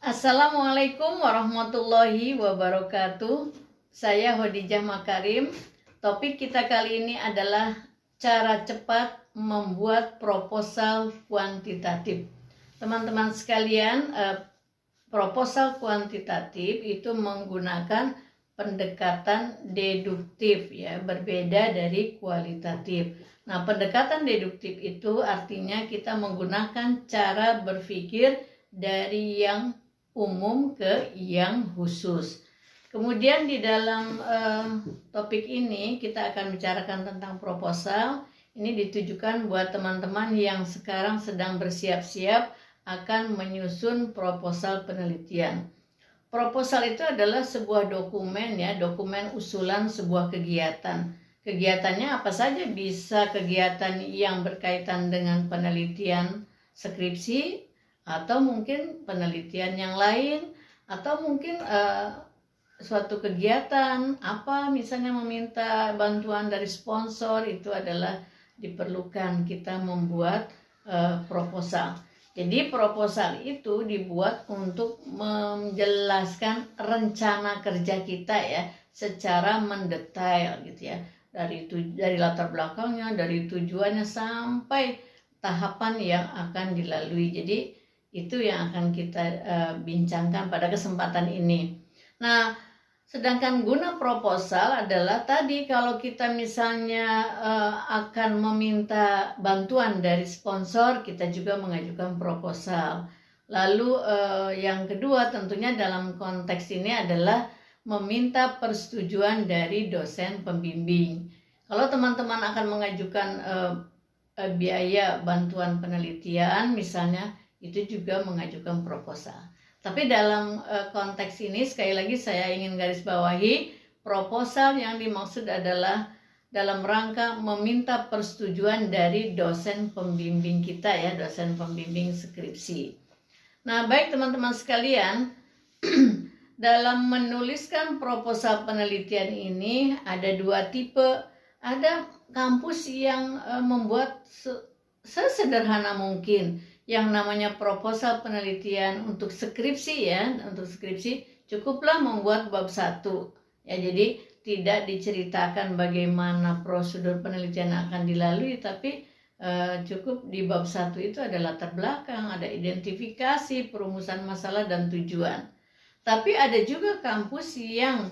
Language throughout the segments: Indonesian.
Assalamualaikum warahmatullahi wabarakatuh. Saya Hodijah Makarim. Topik kita kali ini adalah cara cepat membuat proposal kuantitatif. Teman-teman sekalian, proposal kuantitatif itu menggunakan pendekatan deduktif ya, berbeda dari kualitatif. Nah, pendekatan deduktif itu artinya kita menggunakan cara berpikir dari yang umum ke yang khusus. Kemudian di dalam topik ini kita akan bicarakan tentang proposal. Ini ditujukan buat teman-teman yang sekarang sedang bersiap-siap akan menyusun proposal penelitian. Proposal itu adalah sebuah dokumen ya, dokumen usulan sebuah kegiatan. Kegiatannya apa saja, bisa kegiatan yang berkaitan dengan penelitian skripsi, atau mungkin penelitian yang lain, atau mungkin suatu kegiatan apa, misalnya meminta bantuan dari sponsor, itu adalah diperlukan kita membuat proposal. Jadi proposal itu dibuat untuk menjelaskan rencana kerja kita ya, secara mendetail gitu ya, dari latar belakangnya, dari tujuannya sampai tahapan yang akan dilalui. Jadi itu yang akan kita bincangkan pada kesempatan ini. Nah, sedangkan guna proposal adalah tadi kalau kita misalnya akan meminta bantuan dari sponsor, kita juga mengajukan proposal. Lalu yang kedua tentunya dalam konteks ini adalah meminta persetujuan dari dosen pembimbing. Kalau teman-teman akan mengajukan biaya bantuan penelitian misalnya, itu juga mengajukan proposal. Tapi dalam konteks ini sekali lagi saya ingin garis bawahi, proposal yang dimaksud adalah dalam rangka meminta persetujuan dari dosen pembimbing kita ya, dosen pembimbing skripsi. Nah, baik teman-teman sekalian, dalam menuliskan proposal penelitian ini ada dua tipe. Ada kampus yang membuat sesederhana mungkin yang namanya proposal penelitian untuk skripsi ya, untuk skripsi cukuplah membuat bab 1 ya, jadi tidak diceritakan bagaimana prosedur penelitian akan dilalui, tapi cukup di bab 1 itu ada latar belakang, ada identifikasi, perumusan masalah dan tujuan. Tapi ada juga kampus yang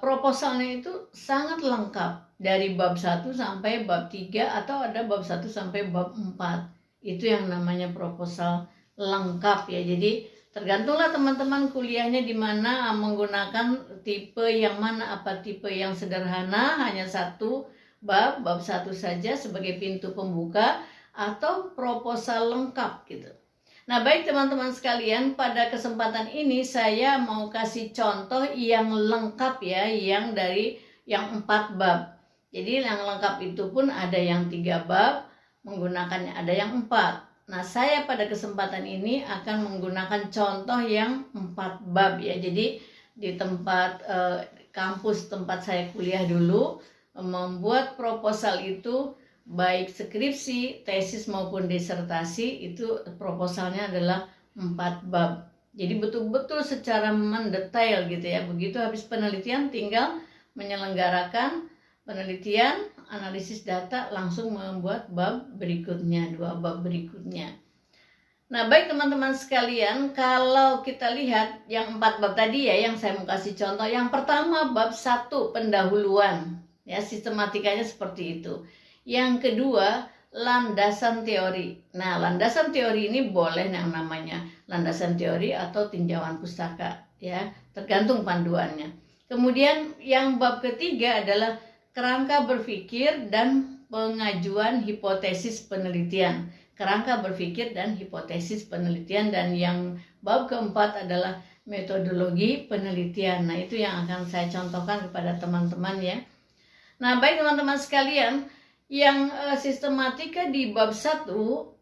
proposalnya itu sangat lengkap dari bab 1 sampai bab 3, atau ada bab 1 sampai bab 4. Itu yang namanya proposal lengkap ya. Jadi tergantunglah teman-teman kuliahnya di mana, menggunakan tipe yang mana, apa tipe yang sederhana, hanya satu bab 1 saja sebagai pintu pembuka, atau proposal lengkap gitu. Nah, baik teman-teman sekalian, pada kesempatan ini saya mau kasih contoh yang lengkap ya, yang dari yang 4 bab. Jadi yang lengkap itu pun ada yang 3 bab, menggunakannya ada yang 4. Nah, saya pada kesempatan ini akan menggunakan contoh yang 4 bab ya. Jadi di tempat kampus tempat saya kuliah dulu, membuat proposal itu baik skripsi, tesis maupun disertasi, itu proposalnya adalah 4 bab. Jadi betul-betul secara mendetail gitu ya. Begitu habis penelitian tinggal menyelenggarakan penelitian, analisis data, langsung membuat bab berikutnya, 2 bab berikutnya. Nah, baik teman-teman sekalian, kalau kita lihat yang 4 bab tadi ya, yang saya mau kasih contoh. Yang pertama bab 1 pendahuluan ya, sistematikanya seperti itu. Yang kedua landasan teori. Nah, landasan teori ini boleh yang namanya landasan teori atau tinjauan pustaka ya, tergantung panduannya. Kemudian yang bab ketiga adalah kerangka berpikir dan pengajuan hipotesis penelitian. Kerangka berpikir dan hipotesis penelitian. Dan yang bab keempat adalah metodologi penelitian. Nah, itu yang akan saya contohkan kepada teman-teman ya. Nah, baik teman-teman sekalian, yang sistematika di bab 1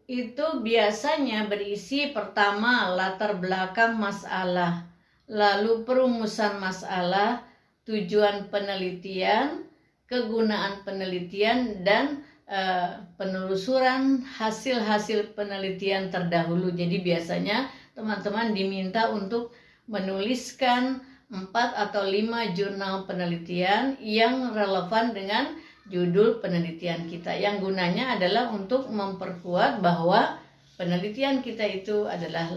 itu biasanya berisi pertama latar belakang masalah, lalu perumusan masalah, tujuan penelitian, kegunaan penelitian, dan penelusuran hasil-hasil penelitian terdahulu. Jadi biasanya teman-teman diminta untuk menuliskan 4 atau 5 jurnal penelitian yang relevan dengan judul penelitian kita. Yang gunanya adalah untuk memperkuat bahwa penelitian kita itu adalah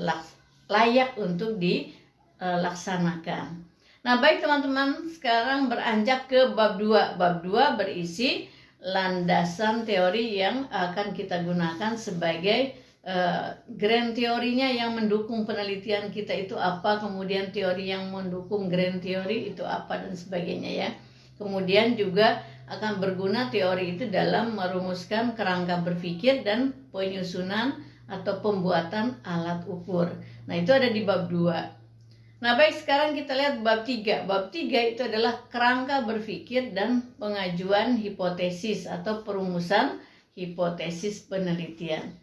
layak untuk dilaksanakan. Nah, baik teman-teman, sekarang beranjak ke bab 2. Bab 2 berisi landasan teori yang akan kita gunakan sebagai grand teorinya yang mendukung penelitian kita itu apa, kemudian teori yang mendukung grand teori itu apa, dan sebagainya ya. Kemudian juga akan berguna teori itu dalam merumuskan kerangka berpikir dan penyusunan atau pembuatan alat ukur. Nah, itu ada di bab 2. Nah, baik, sekarang kita lihat bab 3. Bab 3 itu adalah kerangka berpikir dan pengajuan hipotesis atau perumusan hipotesis penelitian.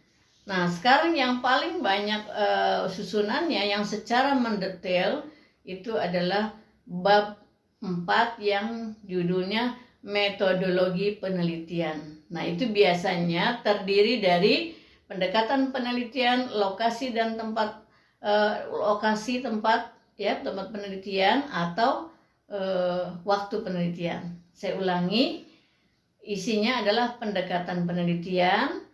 Nah, sekarang yang paling banyak susunannya yang secara mendetail itu adalah bab 4 yang judulnya metodologi penelitian. Nah, itu biasanya terdiri dari pendekatan penelitian, lokasi dan tempat tempat penelitian atau waktu penelitian. Saya ulangi, isinya adalah pendekatan penelitian,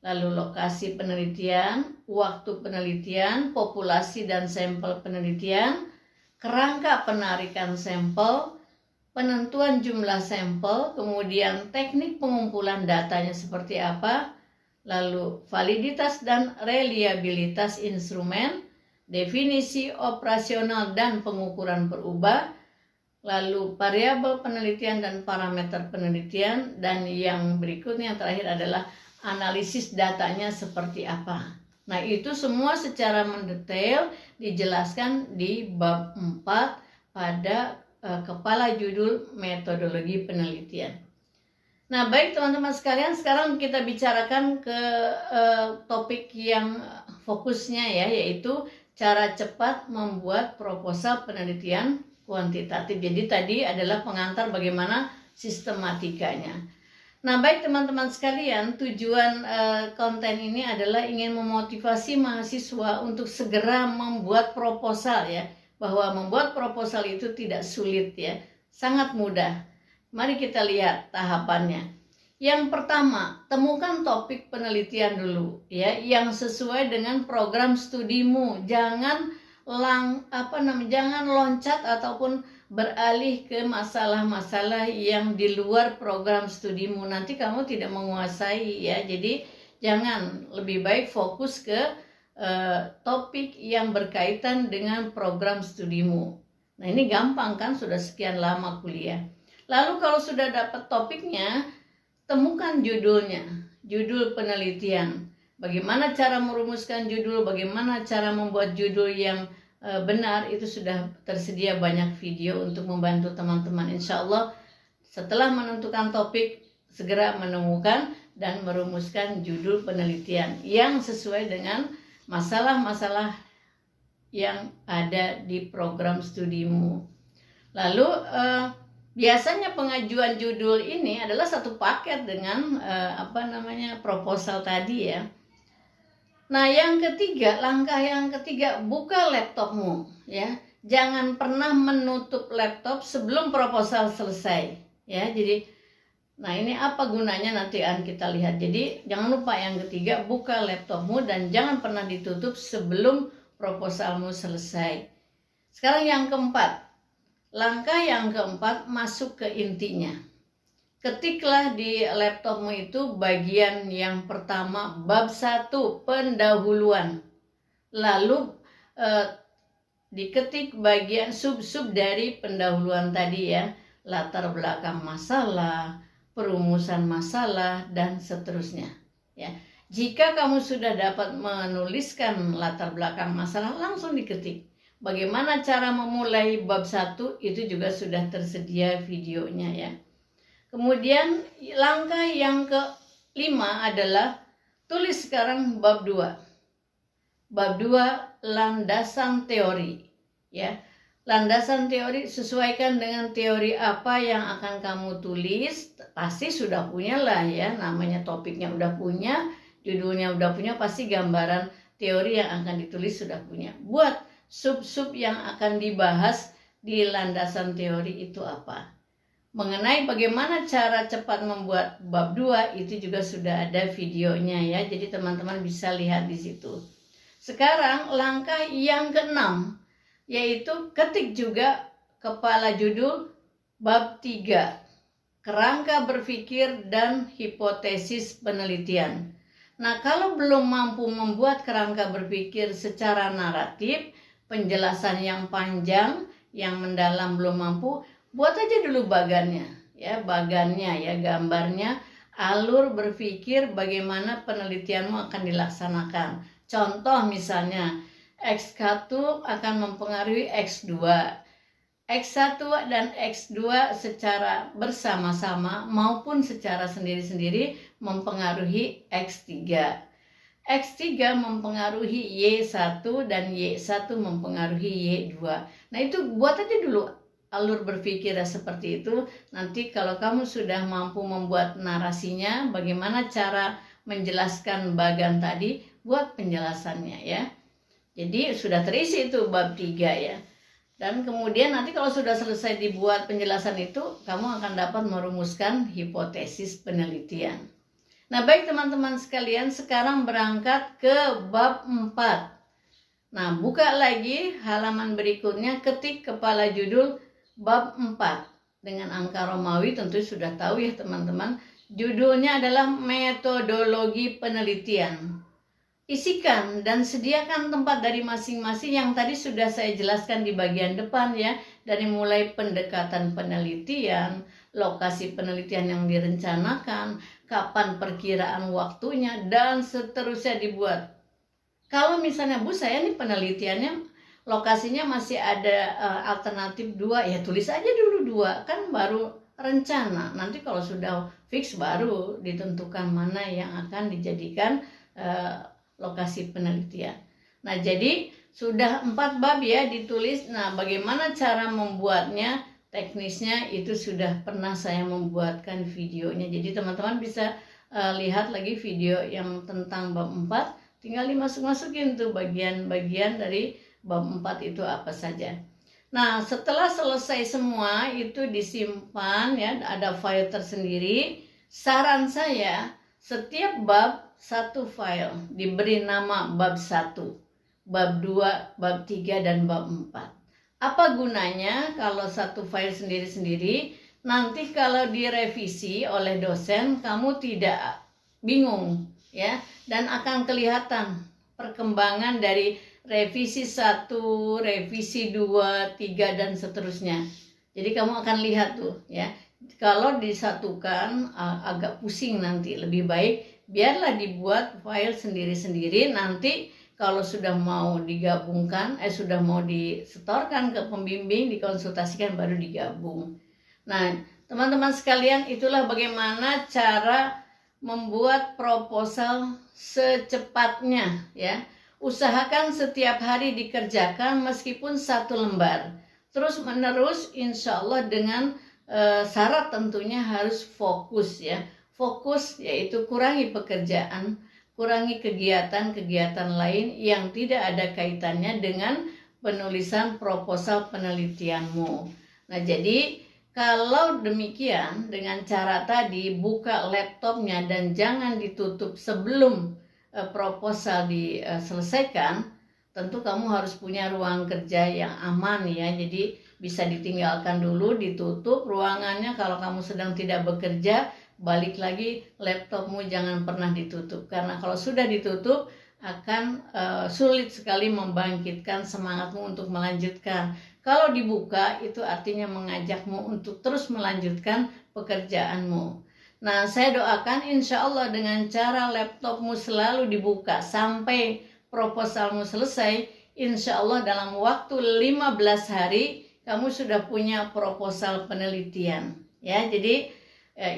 lalu lokasi penelitian, waktu penelitian, populasi dan sampel penelitian, kerangka penarikan sampel, penentuan jumlah sampel, kemudian teknik pengumpulan datanya seperti apa, lalu validitas dan reliabilitas instrumen, definisi operasional dan pengukuran berubah, lalu variabel penelitian dan parameter penelitian, dan yang berikutnya yang terakhir adalah analisis datanya seperti apa. Nah, itu semua secara mendetail dijelaskan di bab 4 pada kepala judul metodologi penelitian. Nah, baik teman-teman sekalian, sekarang kita bicarakan ke topik yang fokusnya ya, yaitu cara cepat membuat proposal penelitian kuantitatif. Jadi tadi adalah pengantar bagaimana sistematikanya. Nah, baik teman-teman sekalian, tujuan konten ini adalah ingin memotivasi mahasiswa untuk segera membuat proposal ya. Bahwa membuat proposal itu tidak sulit ya, sangat mudah. Mari kita lihat tahapannya. Yang pertama, temukan topik penelitian dulu ya, yang sesuai dengan program studimu. Jangan loncat ataupun beralih ke masalah-masalah yang di luar program studimu. Nanti kamu tidak menguasai ya. Jadi jangan, lebih baik fokus ke topik yang berkaitan dengan program studimu. Nah, ini gampang kan, sudah sekian lama kuliah. Lalu kalau sudah dapat topiknya, temukan judulnya, judul penelitian. Bagaimana cara merumuskan judul, bagaimana cara membuat judul yang benar, itu sudah tersedia banyak video untuk membantu teman-teman. Insya Allah setelah menentukan topik, segera menemukan dan merumuskan judul penelitian yang sesuai dengan masalah-masalah yang ada di program studimu. Lalu biasanya pengajuan judul ini adalah satu paket dengan proposal tadi ya. Nah, yang ketiga, langkah yang ketiga, buka laptopmu ya. Jangan pernah menutup laptop sebelum proposal selesai ya. Jadi, nah ini apa gunanya nanti akan kita lihat. Jadi, jangan lupa yang ketiga, buka laptopmu dan jangan pernah ditutup sebelum proposalmu selesai. Sekarang yang keempat, langkah yang keempat, masuk ke intinya. Ketiklah di laptopmu itu bagian yang pertama, bab 1, pendahuluan. Lalu diketik bagian sub-sub dari pendahuluan tadi ya. Latar belakang masalah, perumusan masalah, dan seterusnya. Ya. Jika kamu sudah dapat menuliskan latar belakang masalah, langsung diketik. Bagaimana cara memulai bab 1, itu juga sudah tersedia videonya ya. Kemudian langkah yang kelima adalah tulis sekarang bab 2. Bab 2, landasan teori ya. Landasan teori, sesuaikan dengan teori apa yang akan kamu tulis. Pasti sudah punya lah ya, namanya topiknya udah punya, judulnya udah punya, pasti gambaran teori yang akan ditulis sudah punya. Buat sub-sub yang akan dibahas di landasan teori itu apa. Mengenai bagaimana cara cepat membuat bab 2 itu juga sudah ada videonya ya. Jadi teman-teman bisa lihat di situ. Sekarang langkah yang ke-6 yaitu ketik juga kepala judul bab 3. Kerangka berpikir dan hipotesis penelitian. Nah, kalau belum mampu membuat kerangka berpikir secara naratif, penjelasan yang panjang, yang mendalam belum mampu, buat aja dulu bagannya, ya, gambarnya, alur berpikir bagaimana penelitianmu akan dilaksanakan. Contoh misalnya, X1 akan mempengaruhi X2, X1 dan X2 secara bersama-sama maupun secara sendiri-sendiri mempengaruhi X3. X3 mempengaruhi Y1 dan Y1 mempengaruhi Y2. Nah, itu buat aja dulu alur berpikirnya seperti itu. Nanti kalau kamu sudah mampu membuat narasinya, bagaimana cara menjelaskan bagan tadi, buat penjelasannya ya. Jadi sudah terisi itu bab 3 ya. Dan kemudian nanti kalau sudah selesai dibuat penjelasan itu, kamu akan dapat merumuskan hipotesis penelitian. Nah, baik teman-teman sekalian, sekarang berangkat ke bab 4. Nah, buka lagi halaman berikutnya, ketik kepala judul bab 4 dengan angka Romawi, tentu sudah tahu ya teman-teman. Judulnya adalah metodologi penelitian. Isikan dan sediakan tempat dari masing-masing yang tadi sudah saya jelaskan di bagian depan ya. Dari mulai pendekatan penelitian, lokasi penelitian yang direncanakan, kapan perkiraan waktunya, dan seterusnya dibuat. Kalau misalnya Bu, saya nih penelitiannya lokasinya masih ada alternatif 2, ya tulis aja dulu 2, kan baru rencana. Nanti kalau sudah fix baru ditentukan mana yang akan dijadikan lokasi penelitian. Nah, jadi sudah 4 bab ya ditulis. Nah, bagaimana cara membuatnya, teknisnya itu sudah pernah saya membuatkan videonya. Jadi teman-teman bisa lihat lagi video yang tentang bab 4. Tinggal dimasuk-masukin tuh bagian-bagian dari bab 4 itu apa saja. Nah, setelah selesai semua itu disimpan ya, ada file tersendiri. Saran saya, setiap bab satu file, diberi nama bab 1, bab 2, bab 3, dan bab 4. Apa gunanya kalau satu file sendiri-sendiri? Nanti kalau direvisi oleh dosen, kamu tidak bingung ya, dan akan kelihatan perkembangan dari revisi 1, revisi 2, 3, dan seterusnya. Jadi kamu akan lihat tuh ya. Kalau disatukan agak pusing nanti, lebih baik biarlah dibuat file sendiri-sendiri. Nanti kalau sudah mau digabungkan, sudah mau disetorkan ke pembimbing, dikonsultasikan baru digabung. Nah, teman-teman sekalian, itulah bagaimana cara membuat proposal secepatnya ya. Usahakan setiap hari dikerjakan meskipun 1 lembar. Terus menerus, insya Allah dengan syarat tentunya harus fokus ya. Fokus yaitu kurangi pekerjaan, kurangi kegiatan-kegiatan lain yang tidak ada kaitannya dengan penulisan proposal penelitianmu. Nah, jadi kalau demikian dengan cara tadi, buka laptopnya dan jangan ditutup sebelum proposal diselesaikan. Tentu kamu harus punya ruang kerja yang aman ya. Jadi bisa ditinggalkan dulu, ditutup ruangannya. Kalau kamu sedang tidak bekerja, balik lagi laptopmu, jangan pernah ditutup. Karena kalau sudah ditutup akan sulit sekali membangkitkan semangatmu untuk melanjutkan. Kalau dibuka itu artinya mengajakmu untuk terus melanjutkan pekerjaanmu. Nah, saya doakan insya Allah dengan cara laptopmu selalu dibuka sampai proposalmu selesai, insya Allah dalam waktu 15 hari kamu sudah punya proposal penelitian ya. Jadi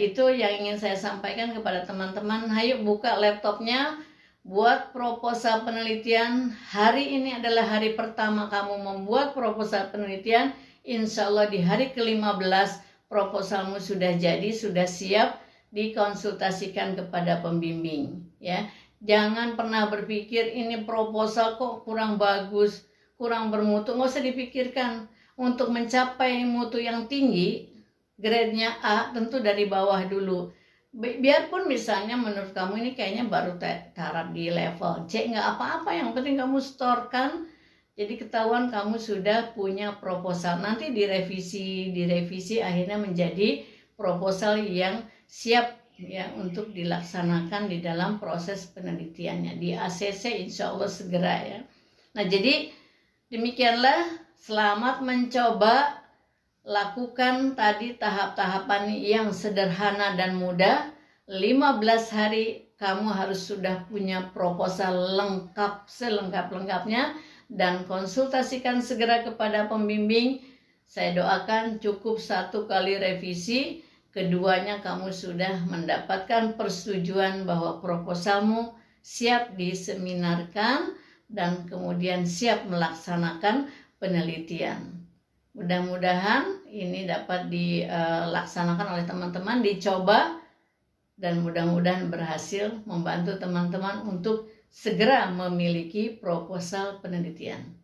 itu yang ingin saya sampaikan kepada teman-teman. Ayo buka laptopnya, buat proposal penelitian. Hari ini adalah hari pertama kamu membuat proposal penelitian. Insya Allah di hari ke-15 proposalmu sudah jadi, sudah siap dikonsultasikan kepada pembimbing ya. Jangan pernah berpikir ini proposal kok kurang bagus, kurang bermutu. Nggak usah dipikirkan. Untuk mencapai mutu yang tinggi, grade-nya A, tentu dari bawah dulu. Biarpun misalnya menurut kamu ini kayaknya baru taraf di level C, nggak apa-apa, yang penting kamu setorkan. Jadi ketahuan kamu sudah punya proposal. Nanti direvisi akhirnya menjadi proposal yang siap ya untuk dilaksanakan di dalam proses penelitiannya di ACC, insya Allah segera ya. Nah, jadi demikianlah, selamat mencoba. Lakukan tadi tahap-tahapan yang sederhana dan mudah. 15 hari kamu harus sudah punya proposal lengkap, selengkap-lengkapnya, dan konsultasikan segera kepada pembimbing. Saya doakan cukup 1 kali revisi, keduanya kamu sudah mendapatkan persetujuan bahwa proposalmu siap diseminarkan dan kemudian siap melaksanakan penelitian. Mudah-mudahan ini dapat dilaksanakan oleh teman-teman, dicoba, dan mudah-mudahan berhasil membantu teman-teman untuk segera memiliki proposal penelitian.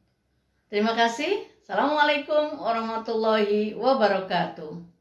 Terima kasih. Assalamualaikum warahmatullahi wabarakatuh.